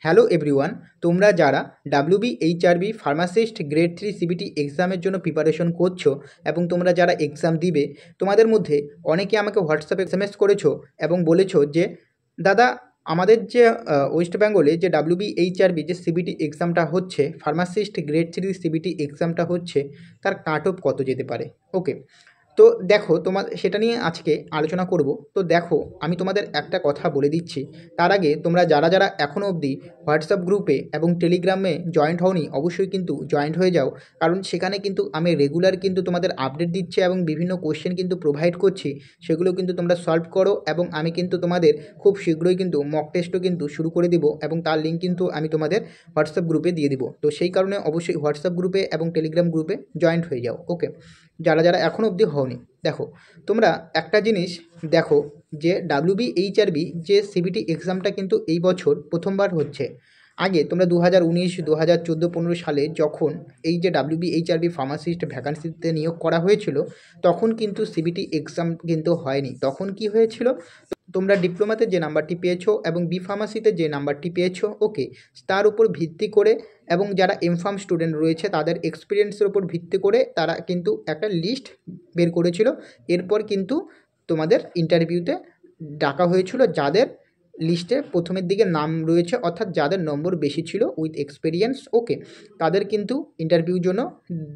Hello everyone, তোমরা যারা WBHRB pharmacist grade 3 CBT এক্সামের জন্য প্রিপারেশন করছো এবং তোমরা যারা এক্সাম দিবে, তোমাদের মধ্যে অনেকে আমাকে হোয়াটসঅ্যাপে এসএমএস করেছো এবং বলেছো যে দাদা আমাদের যে ওয়েস্ট বেঙ্গলে যে WBHRB যে সিবিটি এক্সামটা হচ্ছে, ফার্মাসিস্ট গ্রেড 3 সিবিটি এক্সামটা হচ্ছে, তার কাট অফ কত যেতে পারে। ওকে, তো দেখো তোমার সেটা নিয়ে আজকে আলোচনা করব। তো দেখো আমি তোমাদের একটা কথা বলে দিচ্ছি, তার আগে তোমরা যারা যারা এখনও অবধি হোয়াটসঅ্যাপ গ্রুপে এবং টেলিগ্রামে জয়েন্ট হওনি, অবশ্যই কিন্তু জয়েন্ট হয়ে যাও, কারণ সেখানে কিন্তু আমি রেগুলার কিন্তু তোমাদের আপডেট দিচ্ছি এবং বিভিন্ন কোশ্চেন কিন্তু প্রোভাইড করছি, সেগুলো কিন্তু তোমরা সলভ করো এবং আমি কিন্তু তোমাদের খুব শীঘ্রই কিন্তু মক টেস্টও কিন্তু শুরু করে দিব এবং তার লিঙ্ক কিন্তু আমি তোমাদের হোয়াটসঅ্যাপ গ্রুপে দিয়ে দিব। তো সেই কারণে অবশ্যই হোয়াটসঅ্যাপ গ্রুপে এবং টেলিগ্রাম গ্রুপে জয়েন্ট হয়ে যাও। ওকে, যারা যারা এখনও অবধি হওনি, দেখো তোমরা একটা জিনিস দেখো যে WBHRB যে সিবিটি এক্সামটা কিন্তু এই বছর প্রথমবার হচ্ছে। আগে তোমরা 2019, 2014, 15 সালে যখন এই যে WBHRB ফার্মাসিস্ট ভ্যাকান্সিতে নিয়োগ করা হয়েছিল, তখন কিন্তু সিবিটি এক্সাম কিন্তু হয়নি। তখন কি হয়েছিল, তোমরা ডিপ্লোমাতে যে নাম্বারটি পেয়েছো এবং বি ফার্মাসিতে যে নাম্বারটি পেয়েছো, ওকে, তার উপর ভিত্তি করে এবং যারা এমফার্ম স্টুডেন্ট রয়েছে তাদের এক্সপিরিয়েন্সের উপর ভিত্তি করে তারা কিন্তু একটা লিস্ট বের করেছিল। এরপর কিন্তু তোমাদের ইন্টারভিউতে ডাকা হয়েছিল যাদের লিস্টে প্রথমের দিকে নাম রয়েছে, অর্থাৎ যাদের নম্বর বেশি ছিল উইথ এক্সপিরিয়েন্স, ওকে, তাদের কিন্তু ইন্টারভিউর জন্য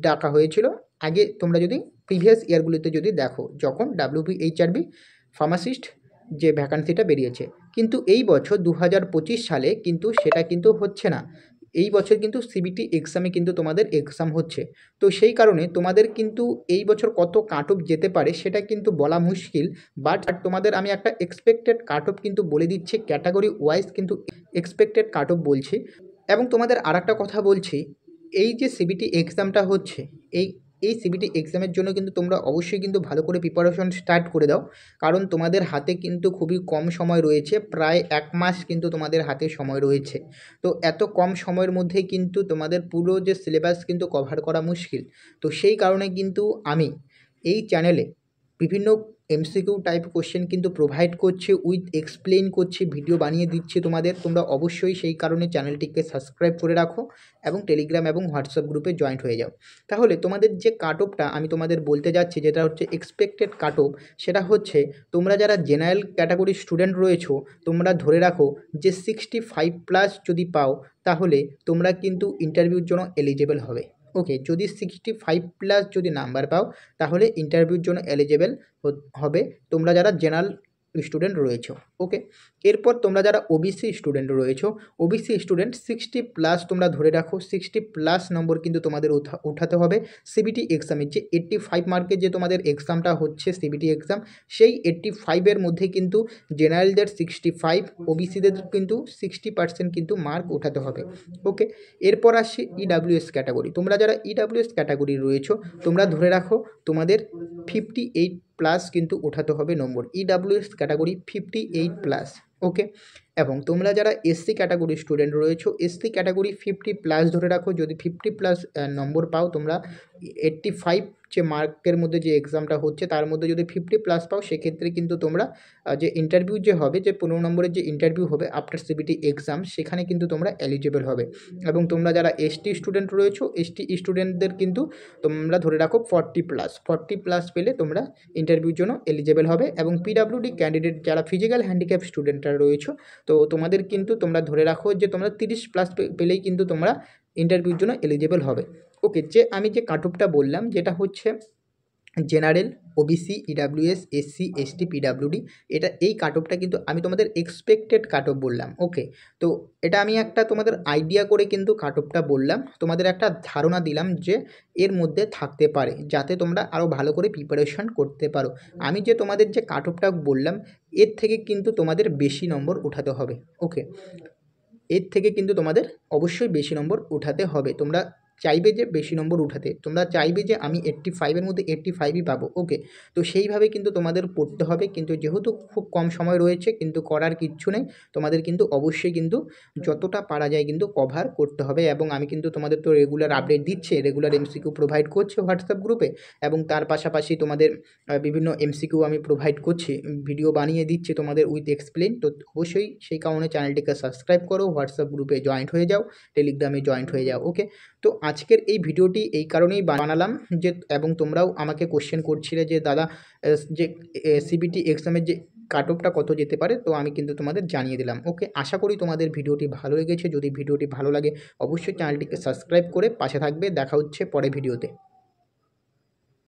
ডাকা হয়েছিল। আগে তোমরা যদি প্রিভিয়াস ইয়ারগুলিতে যদি দেখো, যখন WBHRB ফার্মাসিস্ট যে ভ্যাকান্সিটা বেরিয়েছে, কিন্তু এই বছর 2025 সালে কিন্তু সেটা কিন্তু হচ্ছে না। এই বছর কিন্তু সিবিটি এক্সামে কিন্তু তোমাদের এক্সাম হচ্ছে। তো সেই কারণে তোমাদের কিন্তু এই বছর কত কাট অফ যেতে পারে সেটা কিন্তু বলা মুশকিল, বাট তোমাদের আমি একটা এক্সপেক্টেড কাট অফ কিন্তু বলে দিচ্ছি, ক্যাটাগরি ওয়াইজ কিন্তু এক্সপেক্টেড কাট অফ বলছি। এবং তোমাদের আর একটা কথা বলছি, এই যে সিবিটি এক্সামটা হচ্ছে, এই এই সিবিটি এক্সামের জন্য কিন্তু তোমরা অবশ্যই কিন্তু ভালো করে প্রিপারেশন স্টার্ট করে দাও, কারণ তোমাদের হাতে কিন্তু খুবই কম সময় রয়েছে, প্রায় 1 মাস কিন্তু তোমাদের হাতে সময় রয়েছে। তো এত কম সময়ের মধ্যে কিন্তু তোমাদের পুরো যে সিলেবাস কিন্তু কভার করা মুশকিল। তো সেই কারণে কিন্তু আমি এই চ্যানেলে বিভিন্ন MCQ টাইপ কোশ্চেন কিন্তু প্রোভাইড করছি, উইথ এক্সপ্লেন করছি, ভিডিও বানিয়ে দিচ্ছি তোমাদের। তোমরা অবশ্যই সেই কারণে চ্যানেলটিকে সাবস্ক্রাইব করে রাখো এবং টেলিগ্রাম এবং হোয়াটসঅ্যাপ গ্রুপে জয়েন্ট হয়ে যাও। তাহলে তোমাদের যে কাট অফটা আমি তোমাদের বলতে যাচ্ছি, যেটা হচ্ছে এক্সপেক্টেড কাট অফ, সেটা হচ্ছে তোমরা যারা জেনারেল ক্যাটাগরির স্টুডেন্ট রয়েছো, তোমরা ধরে রাখো যে 65+ যদি পাও, তাহলে তোমরা কিন্তু ইন্টারভিউর জন্য এলিজেবল হবে। ওকে, যদি 65+ যদি নাম্বার পাও, তাহলে ইন্টারভিউর জন্য এলিজেবল হবে তোমরা যারা জেনারেল স্টুডেন্ট রয়েছো। ওকে, এরপর তোমরা যারা ওবিসি স্টুডেন্ট রয়েছো, ওবিসি স্টুডেন্ট 60+ তোমরা ধরে রাখো, 60+ নম্বর কিন্তু তোমাদের উঠাতে হবে সিবিটি এক্সামের। যে 85 মার্কের যে তোমাদের এক্সামটা হচ্ছে সিবিটি এক্সাম, সেই 85-এর মধ্যে কিন্তু জেনারেলদের 65, ওবিসিদের কিন্তু 60% কিন্তু মার্ক উঠাতে হবে। ওকে, এরপর আসছে EWS ক্যাটাগরি। তোমরা যারা EWS ক্যাটাগরি রয়েছো, তোমরা ধরে রাখো তোমাদের 58+ কিন্তু উঠাতে হবে নম্বর, EWS ক্যাটাগরি 58+। ওকে, এবং তোমরা যারা SC ক্যাটাগরি স্টুডেন্ট রয়েছো, SC ক্যাটাগরি 50+ ধরে রাখো। যদি 50+ নম্বর পাও, তোমরা 85 যে মার্কের মধ্যে যে এক্সামটা হচ্ছে তার মধ্যে যদি 50+ পাও, সেক্ষেত্রে কিন্তু তোমরা যে ইন্টারভিউ যে হবে, যে 15 নম্বরের যে ইন্টারভিউ হবে আফটার সিবিটি এক্সাম, সেখানে কিন্তু তোমরা এলিজিবল হবে। এবং তোমরা যারা ST স্টুডেন্ট রয়েছো, ST স্টুডেন্টদের কিন্তু তোমরা ধরে রাখো 40+ পেলে তোমরা ইন্টারভিউর জন্য এলিজেবল হবে। এবং PWD ক্যান্ডিডেট যারা ফিজিক্যাল হ্যান্ডিক্যাপ স্টুডেন্টরা রয়েছো, তো তোমাদের কিন্তু তোমরা ধরে রাখো যে তোমরা 30+ পেলেই কিন্তু তোমরা ইন্টারভিউর জন্য এলিজেবল হবে। ওকে, যে আমি যে কাট অফটা বললাম, যেটা হচ্ছে general, OBC, EWS, SC, ST, PWD, এই কাট অফটা কিন্তু আমি তোমাদের এক্সপেক্টেড কাট অফ বললাম। ওকে, তো এটা আমি একটা তোমাদের আইডিয়া করে কিন্তু কাট অফটা বললাম, তোমাদের একটা ধারণা দিলাম যে এর মধ্যে থাকতে পারে, যাতে তোমরা আরও ভালো করে প্রিপারেশন করতে পারো। আমি যে তোমাদের যে কাট অফটা বললাম, এর থেকে কিন্তু তোমাদের বেশি নম্বর উঠাতে হবে। ওকে, এর থেকে কিন্তু তোমাদের অবশ্যই বেশি নম্বর উঠাতে হবে। তোমরা চাইবে যে বেশি নম্বর উঠাতে, তোমরা চাইবে যে আমি 85-এর মধ্যে 85ই পাবো। ওকে, তো সেইভাবে কিন্তু তোমাদের পড়তে হবে, কিন্তু যেহেতু খুব কম সময় রয়েছে কিন্তু করার কিচ্ছু নেই, তোমাদের কিন্তু অবশ্যই কিন্তু যতটা পারা যায় কিন্তু কভার করতে হবে। এবং আমি কিন্তু তোমাদের তো রেগুলার আপডেট দিচ্ছে, রেগুলার এমসিকিউ প্রোভাইড করছে হোয়াটসঅ্যাপ গ্রুপে, এবং তার পাশাপাশি তোমাদের বিভিন্ন এমসিকিউ আমি প্রোভাইড করছি, ভিডিও বানিয়ে দিচ্ছি তোমাদের উইথ এক্সপ্লেন। তো অবশ্যই সেই কারণে চ্যানেলটিকে সাবস্ক্রাইব করো, হোয়াটসঅ্যাপ গ্রুপে জয়েন্ট হয়ে যাও, টেলিগ্রামে জয়েন্ট হয়ে যাও। ওকে, তো আজকের এই ভিডিওটি এই কারণেই বানালাম যে, এবং তোমরাও আমাকে কোশ্চেন করছিলে যে দাদা যে সিবিটি এক্সামের যে কাট অফটা কত যেতে পারে, তো আমি কিন্তু তোমাদের জানিয়ে দিলাম। ওকে, আশা করি তোমাদের ভিডিওটি ভালো লেগেছে। যদি ভিডিওটি ভালো লাগে অবশ্যই চ্যানেলটিকে সাবস্ক্রাইব করে পাশে থাকবে। দেখা হচ্ছে পরের ভিডিওতে।